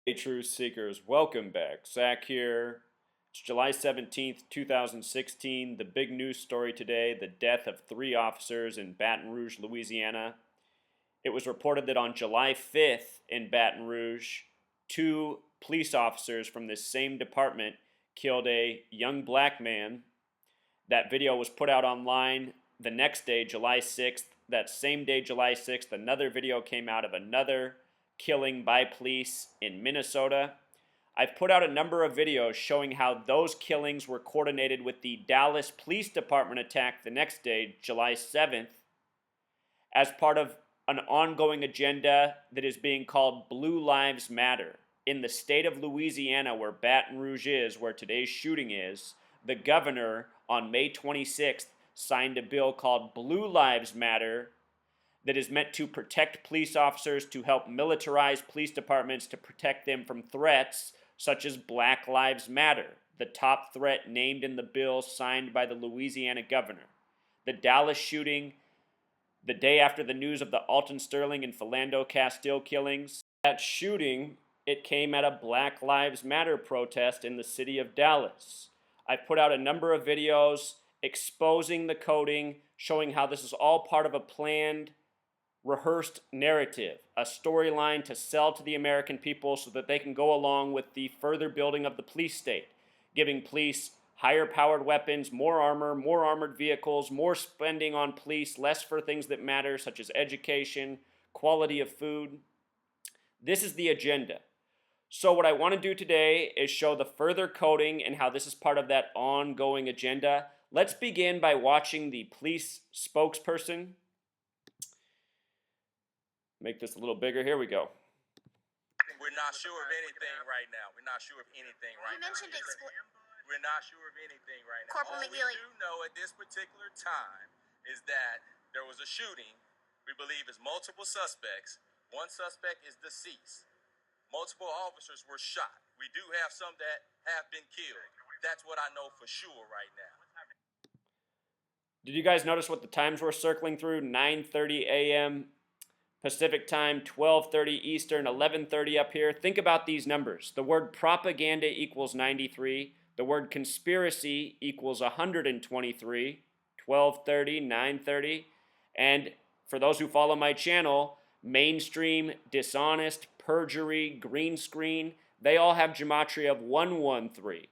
Hey, truth seekers, welcome back. Zach here. It's July 17th, 2016. The big news story today, the death of 3 officers in Baton Rouge, Louisiana. It was reported that on July 5th in Baton Rouge, 2 police officers from this same department killed a young black man. That video was put out online the next day, July 6th. That same day, July 6th, another video came out of another killing by police in Minnesota. I've put out a number of videos showing how those killings were coordinated with the Dallas Police Department attack the next day, July 7th, as part of an ongoing agenda that is being called Blue Lives Matter. In the state of Louisiana, where Baton Rouge is, where today's shooting is, the governor on May 26th signed a bill called Blue Lives Matter that is meant to protect police officers, to help militarize police departments, to protect them from threats such as Black Lives Matter, the top threat named in the bill signed by the Louisiana governor. The Dallas shooting, the day after the news of the Alton Sterling and Philando Castile killings, that shooting, it came at a Black Lives Matter protest in the city of Dallas. I've put out a number of videos exposing the coding, showing how this is all part of a planned, rehearsed narrative, a storyline to sell to the American people so that they can go along with the further building of the police state, giving police higher powered weapons, more armor, more armored vehicles, more spending on police, less for things that matter, such as education, quality of food. This is the agenda. So what I want to do today is show the further coding and how this is part of that ongoing agenda. Let's begin by watching the police spokesperson. Make this a little bigger. Here we go. We're not sure of anything right now. We're not sure of anything right now. You mentioned We're not sure of anything right now. Corporal All McGee, we do know at this particular time is that there was a shooting. We believe is multiple suspects. One suspect is deceased. Multiple officers were shot. We do have some that have been killed. That's what I know for sure right now. Did you guys notice what the times were circling through? 9:30 a.m. Pacific time, 12:30 Eastern, 11:30 up here. Think about these numbers. The word propaganda equals 93. The word conspiracy equals 123. 12:30, 9:30. And for those who follow my channel, mainstream, dishonest, perjury, green screen, they all have gematria of 113.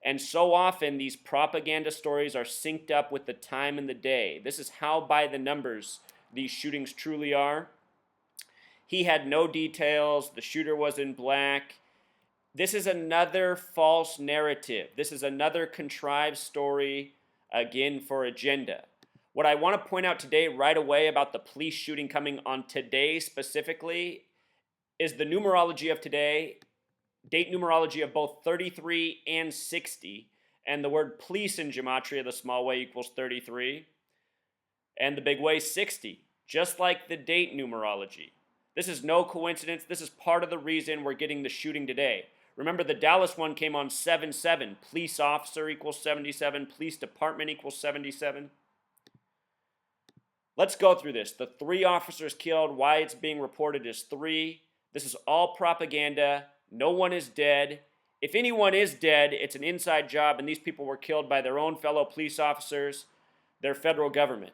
And so often these propaganda stories are synced up with the time and the day. This is how by the numbers these shootings truly are. He had no details. The shooter was in black. This is another false narrative. This is another contrived story, again, for agenda. What I want to point out today right away about the police shooting coming on today specifically is the numerology of today, date numerology of both 33 and 60, and the word police in gematria, the small way equals 33, and the big way 60, just like the date numerology. This is no coincidence. This is part of the reason we're getting the shooting today. Remember, the Dallas one came on 7-7. Police officer equals 77. Police department equals 77. Let's go through this. The 3 officers killed, why it's being reported as 3. This is all propaganda. No one is dead. If anyone is dead, it's an inside job, and these people were killed by their own fellow police officers, their federal government.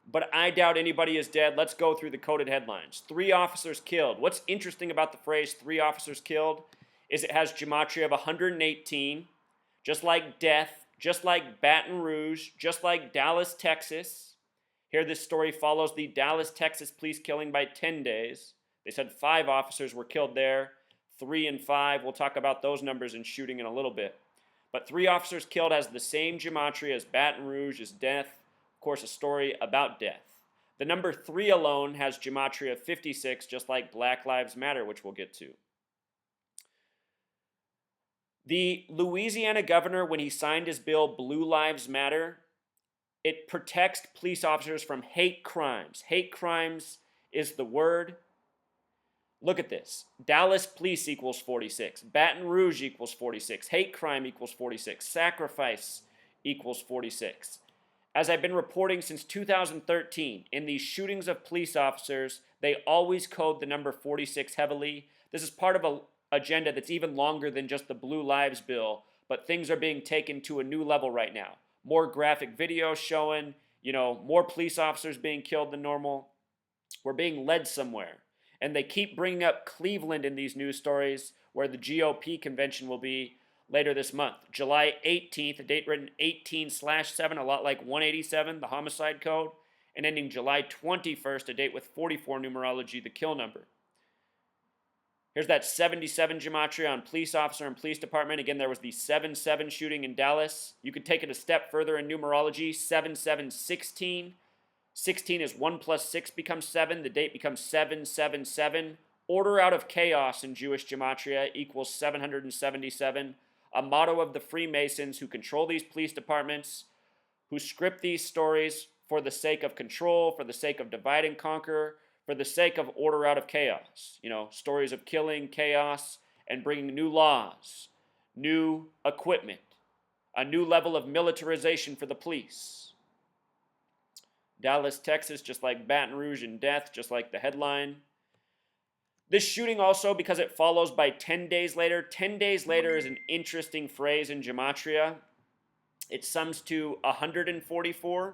But I doubt anybody is dead. Let's go through the coded headlines. 3 officers killed. What's interesting about the phrase 3 officers killed is it has gematria of 118, just like death, just like Baton Rouge, just like Dallas, Texas. Here this story follows the Dallas, Texas police killing by 10 days. They said 5 officers were killed there, 3 and 5. We'll talk about those numbers in shooting in a little bit. But 3 officers killed has the same gematria as Baton Rouge, as death. Of course, a story about death. The number 3 alone has gematria of 56, just like Black Lives Matter, which we'll get to. The Louisiana governor, when he signed his bill, Blue Lives Matter, it protects police officers from hate crimes. Hate crimes is the word. Look at this. Dallas police equals 46. Baton Rouge equals 46. Hate crime equals 46. Sacrifice equals 46. As I've been reporting since 2013, in these shootings of police officers, they always code the number 46 heavily. This is part of an agenda that's even longer than just the Blue Lives bill, but things are being taken to a new level right now. More graphic videos showing, more police officers being killed than normal. We're being led somewhere. And they keep bringing up Cleveland in these news stories, where the GOP convention will be later this month. July 18th, a date written 18/7, a lot like 187, the homicide code, and ending July 21st, a date with 44 numerology, the kill number. Here's that 77 gematria on police officer and police department. Again, there was the 7/7 shooting in Dallas. You could take it a step further in numerology, 7/7/16. 16 is 1 plus 6 becomes 7. The date becomes 7/7/7. Order out of chaos in Jewish gematria equals 777. A motto of the Freemasons, who control these police departments, who script these stories for the sake of control, for the sake of divide and conquer, for the sake of order out of chaos. Stories of killing, chaos, and bringing new laws, new equipment, a new level of militarization for the police. Dallas, Texas, just like Baton Rouge in death, just like the headline. This shooting also, because it follows by 10 days later. 10 days later is an interesting phrase in gematria. It sums to 144.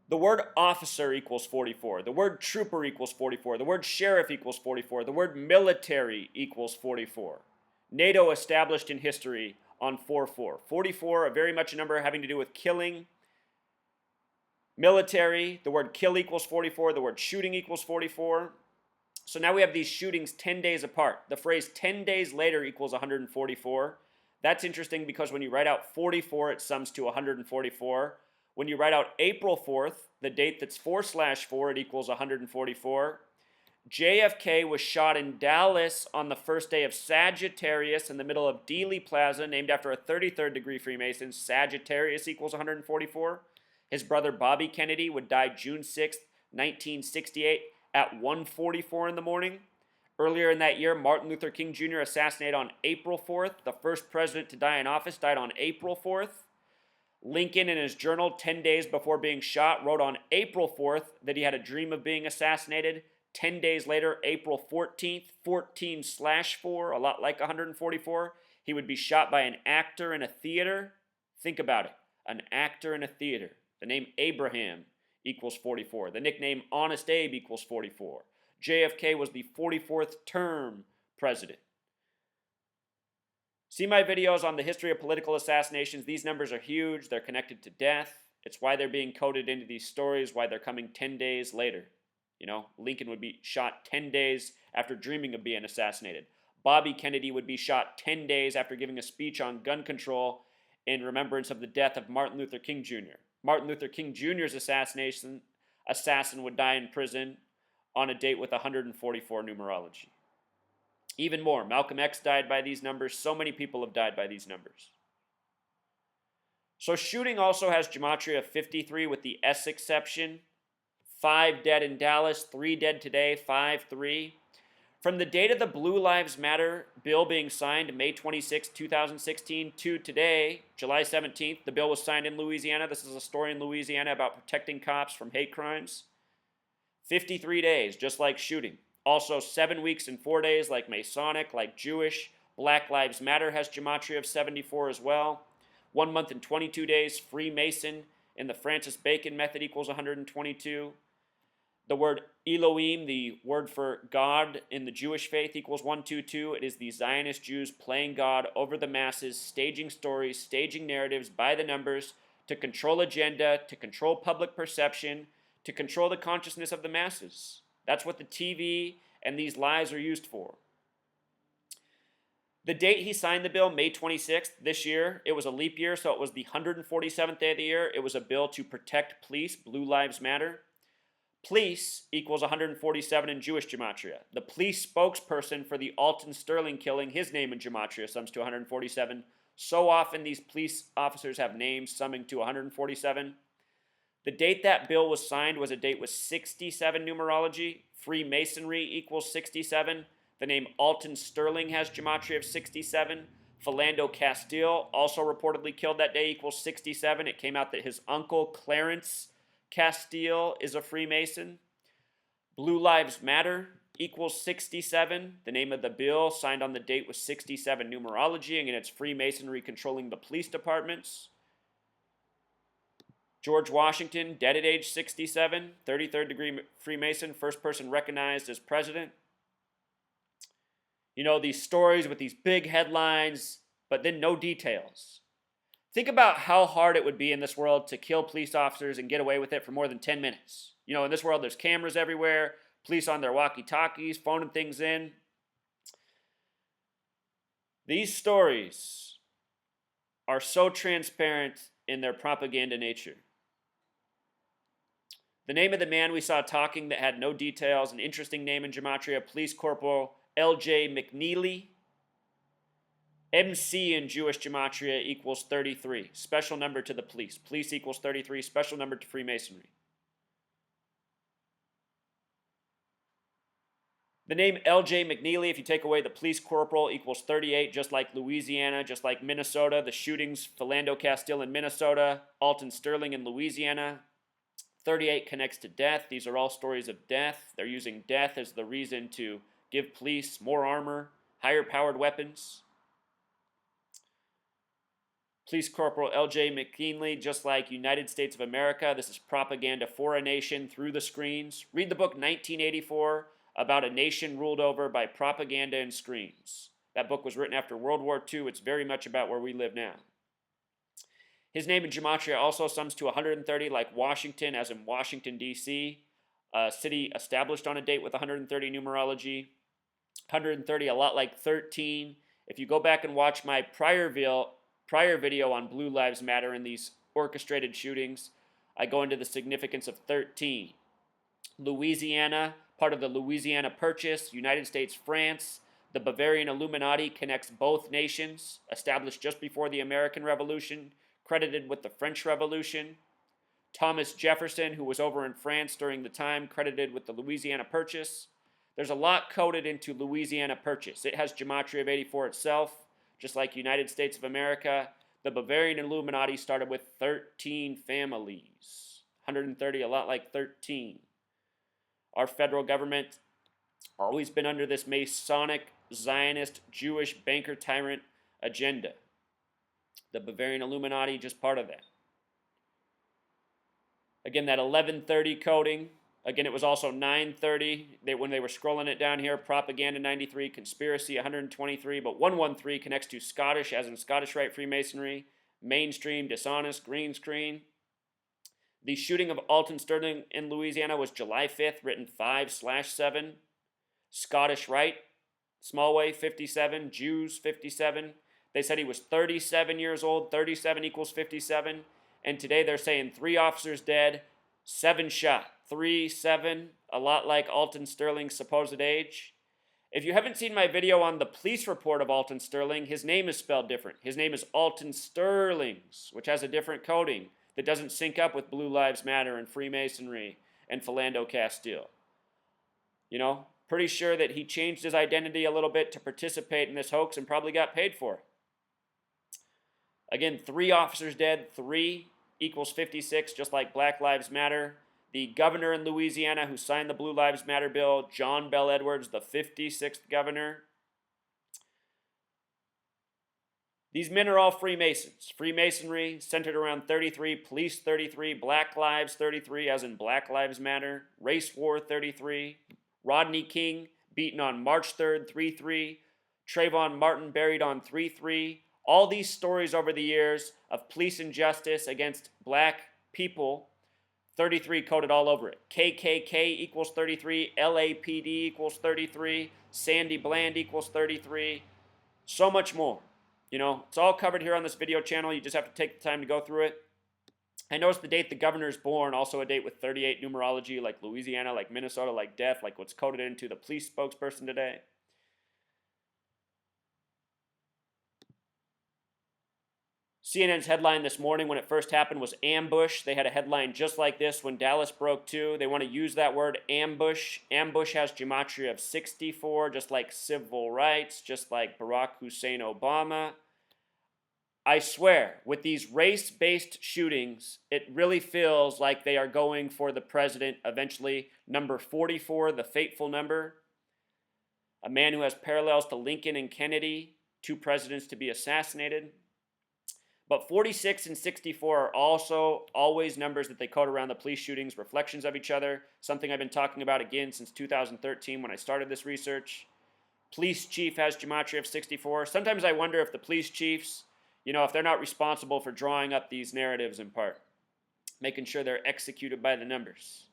The word officer equals 44. The word trooper equals 44. The word sheriff equals 44. The word military equals 44. NATO established in history on 4/4. 44, very much a number having to do with killing. Military, the word kill equals 44. The word shooting equals 44. So now we have these shootings 10 days apart. The phrase 10 days later equals 144. That's interesting because when you write out 44, it sums to 144. When you write out April 4th, the date that's 4/4, it equals 144. JFK was shot in Dallas on the first day of Sagittarius in the middle of Dealey Plaza, named after a 33rd degree Freemason. Sagittarius equals 144. His brother Bobby Kennedy would die June 6th, 1968 at 1:44 in the morning. Earlier in that year, Martin Luther King Jr. assassinated on April 4th. The first president to die in office died on April 4th. Lincoln, in his journal 10 days before being shot, wrote on April 4th that he had a dream of being assassinated. 10 days later, April 14th, 14/4, a lot like 144, he would be shot by an actor in a theater. Think about it, an actor in a theater. The name Abraham equals 44. The nickname Honest Abe equals 44. JFK was the 44th term president. See my videos on the history of political assassinations. These numbers are huge. They're connected to death. It's why they're being coded into these stories, why they're coming 10 days later. Lincoln would be shot 10 days after dreaming of being assassinated. Bobby Kennedy would be shot 10 days after giving a speech on gun control in remembrance of the death of Martin Luther King Jr. Martin Luther King Jr.'s assassin would die in prison on a date with 144 numerology. Even more, Malcolm X died by these numbers. So many people have died by these numbers. So shooting also has gematria of 53 with the S exception. 5 dead in Dallas, 3 dead today, 5/3. From the date of the Blue Lives Matter bill being signed, May 26, 2016, to today, July 17th, the bill was signed in Louisiana. This is a story in Louisiana about protecting cops from hate crimes. 53 days, just like shooting. Also 7 weeks and 4 days, like Masonic, like Jewish. Black Lives Matter has gematria of 74 as well. 1 month and 22 days, Freemason in the Francis Bacon method equals 122. The word Elohim, the word for God in the Jewish faith, equals 122. It is the Zionist Jews playing God over the masses, staging stories, staging narratives by the numbers to control agenda, to control public perception, to control the consciousness of the masses. That's what the TV and these lies are used for. The date he signed the bill, May 26th this year, it was a leap year, so it was the 147th day of the year. It was a bill to protect police, Blue Lives Matter. Police equals 147 in Jewish gematria. The police spokesperson for the Alton Sterling killing, his name in gematria sums to 147. So often these police officers have names summing to 147. The date that bill was signed was a date with 67 numerology. Freemasonry equals 67. The name Alton Sterling has gematria of 67. Philando Castile, also reportedly killed that day, equals 67. It came out that his uncle, Clarence Castile, is a Freemason. Blue Lives Matter equals 67. The name of the bill signed on the date was 67 numerology, and it's Freemasonry controlling the police departments. George Washington, dead at age 67, 33rd degree Freemason, first person recognized as president. You know, these stories with these big headlines, but then no details. Think about how hard it would be in this world to kill police officers and get away with it for more than 10 minutes. You know, in this world, there's cameras everywhere, police on their walkie-talkies, phoning things in. These stories are so transparent in their propaganda nature. The name of the man we saw talking that had no details, an interesting name in gematria, Police Corporal L.J. McNeely. MC in Jewish gematria equals 33. Special number to the police. Police equals 33. Special number to Freemasonry. The name L.J. McNeely, if you take away the police corporal, equals 38, just like Louisiana, just like Minnesota. The shootings, Philando Castile in Minnesota, Alton Sterling in Louisiana. 38 connects to death. These are all stories of death. They're using death as the reason to give police more armor, higher powered weapons. Police Corporal L.J. McKinley, just like United States of America. This is propaganda for a nation through the screens. Read the book 1984 about a nation ruled over by propaganda and screens. That book was written after World War II. It's very much about where we live now. His name in gematria also sums to 130, like Washington, as in Washington, D.C., a city established on a date with 130 numerology. 130, a lot like 13. If you go back and watch my prior video on Blue Lives Matter and these orchestrated shootings, I go into the significance of 13. Louisiana, part of the Louisiana Purchase, United States, France. The Bavarian Illuminati connects both nations, established just before the American Revolution, credited with the French Revolution. Thomas Jefferson, who was over in France during the time, credited with the Louisiana Purchase. There's a lot coded into Louisiana Purchase. It has gematria of 84 itself, just like United States of America. The Bavarian Illuminati started with 13 families. 130, a lot like 13. Our federal government always been under this Masonic, Zionist, Jewish banker tyrant agenda. The Bavarian Illuminati, just part of that. Again, that 1130 coding. Again, it was also 930 when they were scrolling it down here. Propaganda 93, conspiracy 123, but 113 connects to Scottish, as in Scottish Rite Freemasonry, mainstream, dishonest, green screen. The shooting of Alton Sterling in Louisiana was July 5th, written 5/7. Scottish Rite, small way, 57. Jews, 57. They said he was 37 years old. 37 equals 57. And today they're saying 3 officers dead, 7 shot. 3, 7, a lot like Alton Sterling's supposed age. If you haven't seen my video on the police report of Alton Sterling, his name is spelled different. His name is Alton Sterlings, which has a different coding that doesn't sync up with Blue Lives Matter and Freemasonry and Philando Castile. You know, pretty sure that he changed his identity a little bit to participate in this hoax and probably got paid for it. Again, 3 officers dead, 3 equals 56, just like Black Lives Matter. The governor in Louisiana who signed the Blue Lives Matter bill, John Bel Edwards, the 56th governor. These men are all Freemasons. Freemasonry centered around 33, police 33, Black Lives 33, as in Black Lives Matter, race war 33, Rodney King beaten on March 3rd, 3-3, Trayvon Martin buried on 3-3. All these stories over the years of police injustice against black people, 33 coded all over it. KKK equals 33, LAPD equals 33, Sandy Bland equals 33, so much more. You know, it's all covered here on this video channel. You just have to take the time to go through it. I noticed the date the governor is born, also a date with 38 numerology, like Louisiana, like Minnesota, like death, like what's coded into the police spokesperson today. CNN's headline this morning when it first happened was ambush. They had a headline just like this when Dallas broke too. They want to use that word ambush. Ambush has gematria of 64, just like civil rights, just like Barack Hussein Obama. I swear, with these race-based shootings, it really feels like they are going for the president eventually. Number 44, the fateful number. A man who has parallels to Lincoln and Kennedy, two presidents to be assassinated. But 46 and 64 are also always numbers that they quote around the police shootings, reflections of each other, something I've been talking about again since 2013 when I started this research. Police chief has gematria of 64. Sometimes I wonder if the police chiefs, if they're not responsible for drawing up these narratives in part, making sure they're executed by the numbers.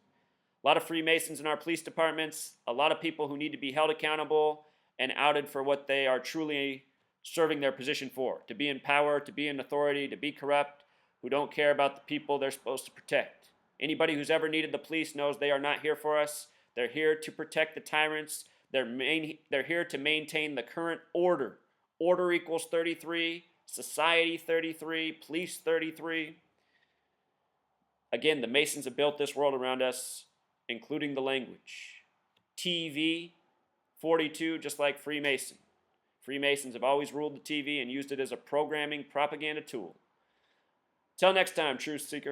A lot of Freemasons in our police departments, a lot of people who need to be held accountable and outed for what they are truly serving their position for, to be in power, to be in authority, to be corrupt, who don't care about the people they're supposed to protect. Anybody who's ever needed the police knows they are not here for us. They're here to protect the tyrants. They're here to maintain the current order. Order equals 33, society 33, police 33. Again, the Masons have built this world around us, including the language. TV, 42, just like Freemason. Freemasons have always ruled the TV and used it as a programming propaganda tool. Till next time, Truth Seeker.